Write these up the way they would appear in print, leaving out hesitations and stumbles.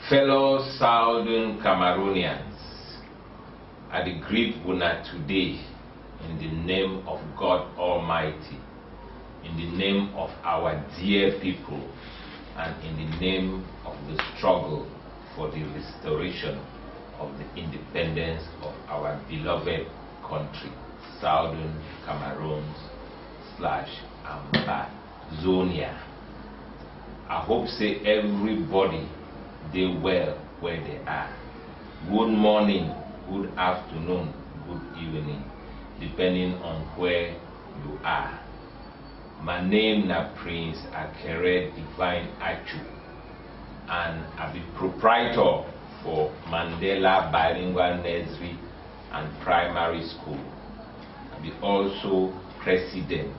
Fellow Southern Cameroonians, I greet una today in the name of God Almighty, in the name of our dear people, and in the name of the struggle for the restoration of the independence of our beloved country, Southern Cameroons / Ambazonia. I hope say everybody they well where they are. Good morning, good afternoon, good evening, depending on where you are. My name is Prince Akere Divine Achu, and I be proprietor for Mandela Bilingual Nursery and Primary School. I be also president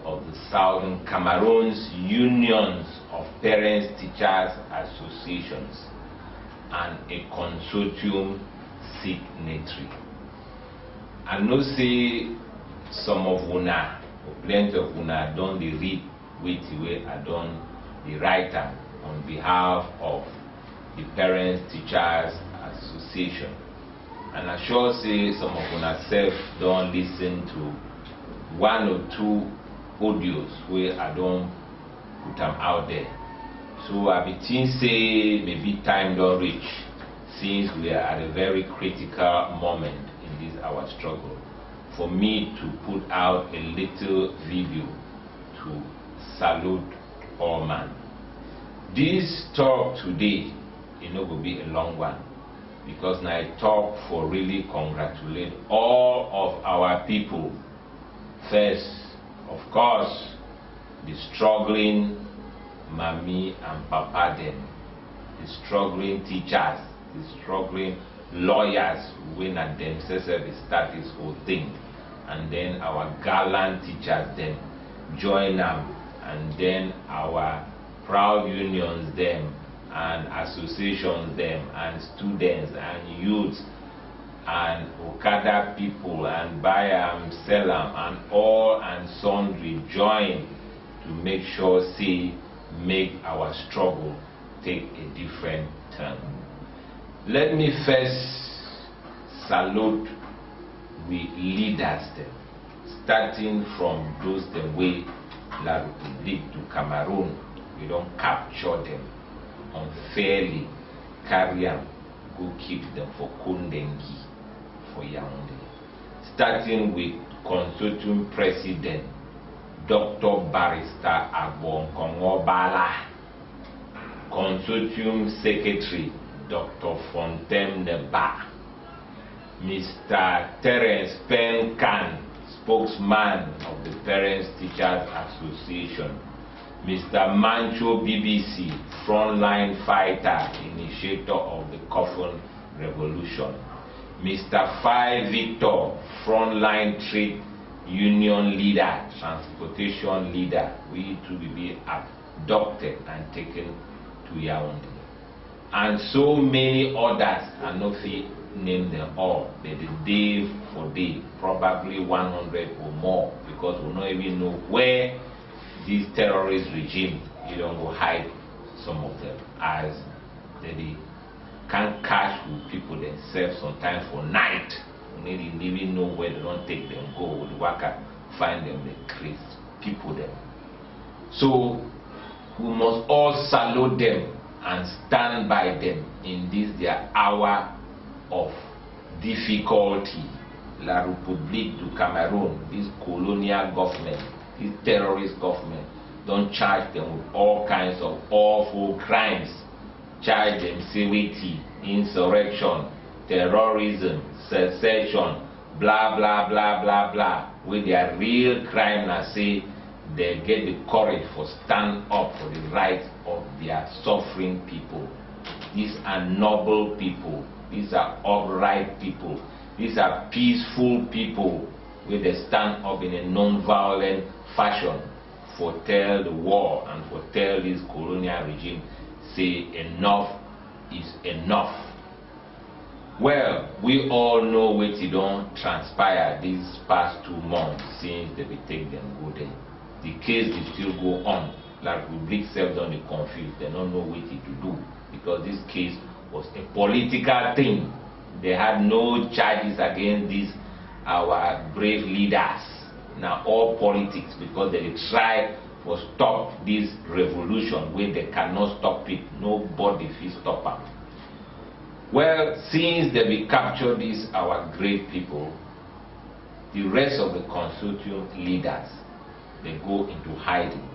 of the Southern Cameroons Unions of Parents Teachers Associations and a Consortium Signatory. I know say some of una, or plenty of una, don't they read with the way I done the writer on behalf of the Parents Teachers Association. And I sure say some of una self don't listen to one or two audios where I don't put them out there. So I be think say maybe time don't reach, since we are at a very critical moment in this our struggle, for me to put out a little video to salute all man. This talk today, it no will be a long one, because now I talk for really congratulate all of our people. First, of course, the struggling mommy and papa them, the struggling teachers, the struggling lawyers when at themselves start this whole thing, and then our gallant teachers then join them, and then our proud unions them, and associations them, and students and youths and Okada people and buy and sell them, and all and sundry join to make sure make our struggle take a different turn. Let me first salute we leaders them, starting from those the way La République du Cameroon, we don't capture them unfairly, carry them, go keep them for Kundengi, for Yaoundé. Starting with Consortium President Dr. Barrister Abonkongobala, Consortium Secretary Dr. Fontaine Neba, Mr. Terence Penkan, spokesman of the Parents Teachers Association, Mr. Mancho BBC, frontline fighter, initiator of the Coffin Revolution, Mr. Fai Victor, frontline trade union leader, transportation leader, we to be abducted and taken to Yaoundé. And so many others, I no fit name them all, but the day for day, probably 100 or more, because we don't even know where this terrorist regime, you don't go hide some of them, as they can't catch with people themselves sometimes for night. They didn't even know where they don't take them, go with the worker, find them, they create people them. So we must all salute them and stand by them in this their hour of difficulty. La République du Cameroon, this colonial government, this terrorist government, don't charge them with all kinds of awful crimes. Charge them security, insurrection, terrorism, secession, blah blah blah blah blah. With their real crime, now say they get the courage for stand up for the rights of their suffering people. These are noble people. These are upright people. These are peaceful people where they stand up in a non-violent fashion for tell the war and for tell this colonial regime say enough is enough. Well, we all know what it don't transpire these past 2 months since they will take them go there. The case will still go on. La République self don't be confused. They don't know what to do. because this case was a political thing. They had no charges against these our brave leaders. Now all politics, because they try to stop this revolution where they cannot stop it. Nobody will stop it. Well, since they captured these our great people, the rest of the consortium leaders, they go into hiding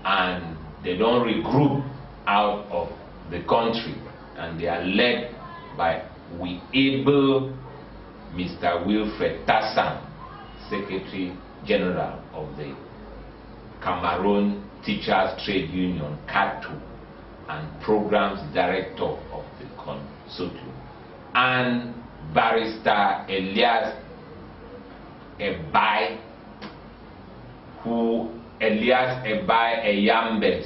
and they don't regroup out of the country, and they are led by we able Mr. Wilfred Tassan, Secretary General of the Cameroon Teachers Trade Union, CATU, and Programs Director of the Consortium, and Barrister Elias Ebai Eyambe,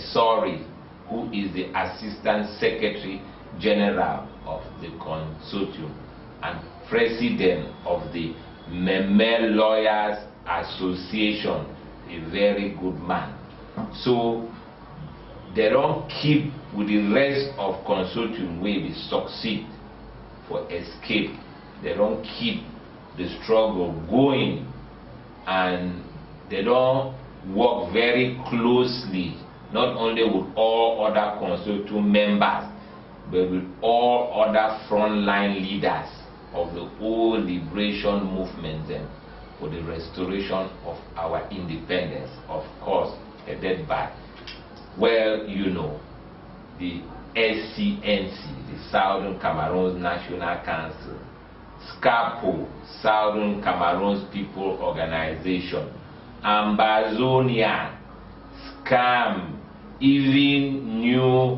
who is the Assistant Secretary General of the Consortium and President of the Meme Lawyers Association, a very good man. So they don't keep with the rest of Consortium where we succeed for escape. They don't keep the struggle going, and they don't work very closely, not only with all other Consortium members, but with all other frontline leaders of the whole liberation movement for the restoration of our independence, of course, headed by, well, you know, the SCNC, the Southern Cameroons National Council, SCUPTAs, Southern Cameroons People Organization, Ambazonia, SCAM, even new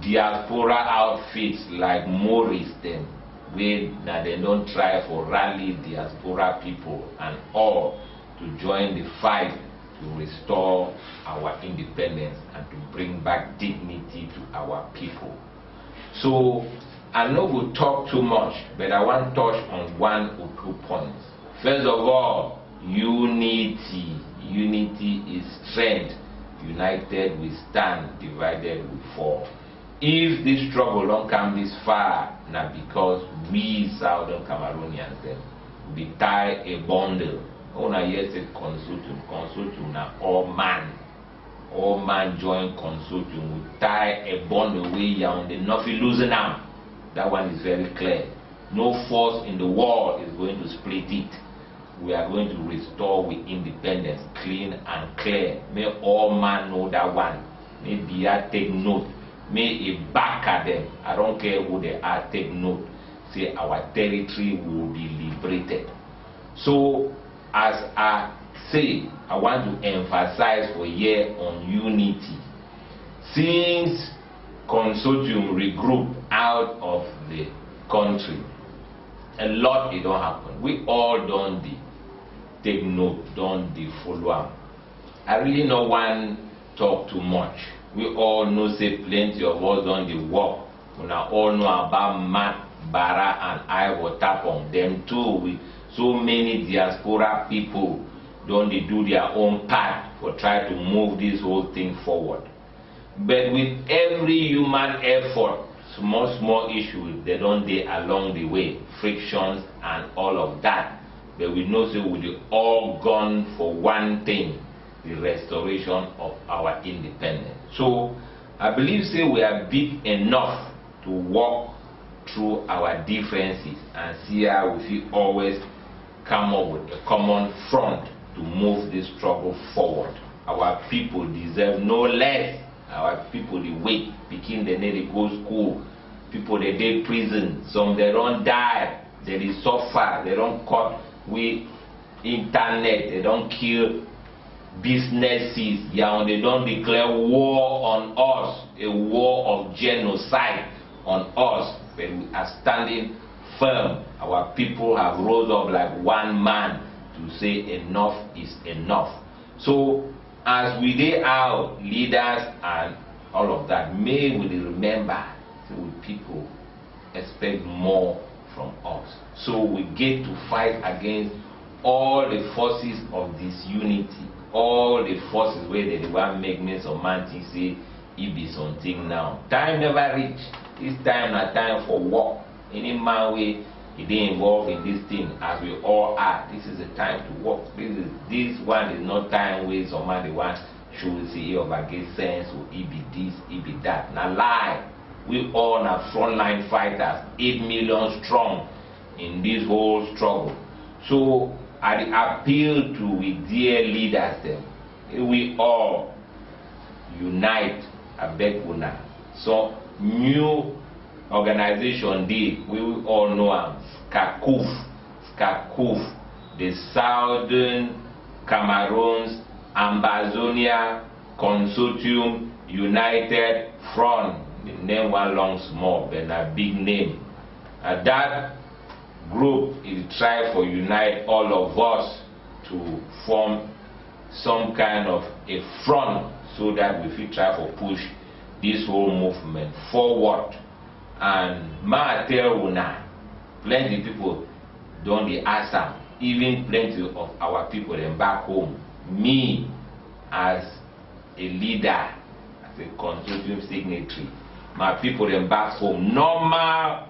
diaspora outfits like Maurice, them, where they don't try for rally diaspora people and all to join the fight to restore our independence and to bring back dignity to our people. So I'm not going to talk too much, but I want to touch on one or 2 points. First of all, unity. Unity is strength. United we stand, divided we fall. If this struggle don't come this far, now because we Southern Cameroonians then we tie a bundle. On a yes it consortium now all man join consortium. We tie a bundle way on the nothing losing now. That one is very clear. No force in the world is going to split it. We are going to restore with independence, clean and clear. May all man know that one. May BR take note. May it back at them. I don't care who they are, take note. Say our territory will be liberated. So, as I say, I want to emphasize for here on unity. Since consortium regroup out of the country, a lot it don't happen. We all don't take note, don't follow. I really no one talk too much. We all know say plenty of us on the work. We all know about Matt, Bara and I will tap on them too. With so many diaspora people don't they do their own part for try to move this whole thing forward. But with every human effort, small issues, they don't they along the way, frictions and all of that. But we know so we all gone for one thing, the restoration of our independence. So I believe say we are big enough to walk through our differences and see how we will always come up with a common front to move this struggle forward. Our people deserve no less. Our people they wait, begin they need to go school. People they did prison, some they don't die, they suffer, they don't cut with internet, they don't kill businesses, they don't declare war on us, a war of genocide on us. But we are standing firm. Our people have rose up like one man to say enough is enough. So as we dey out, leaders and all of that, may we remember that people expect more from us. So we get to fight against all the forces of disunity, all the forces where they want make me some man say it be something now. Time never reach. This time na time for work. Any man wey he dey involved in this thing, as we all are, this is the time to work. This one is not time wey some man dey want show say he overget sense or he be this, he be that. Na lie. We all na frontline fighters, 8 million strong in this whole struggle. So I appeal to we dear leaders them. We all unite, abeg una. So new organization dey, we all know am, SCUPTAs, the Southern Cameroons Ambazonia Consortium United Front. The name one long small, but a big name. And that group is trying to unite all of us to form some kind of a front so that we fit try to push this whole movement forward. And ma tell una, plenty people don dey ask am, even plenty of our people dem back home. Me as a leader, as a consortium signatory, my people dem back home, normal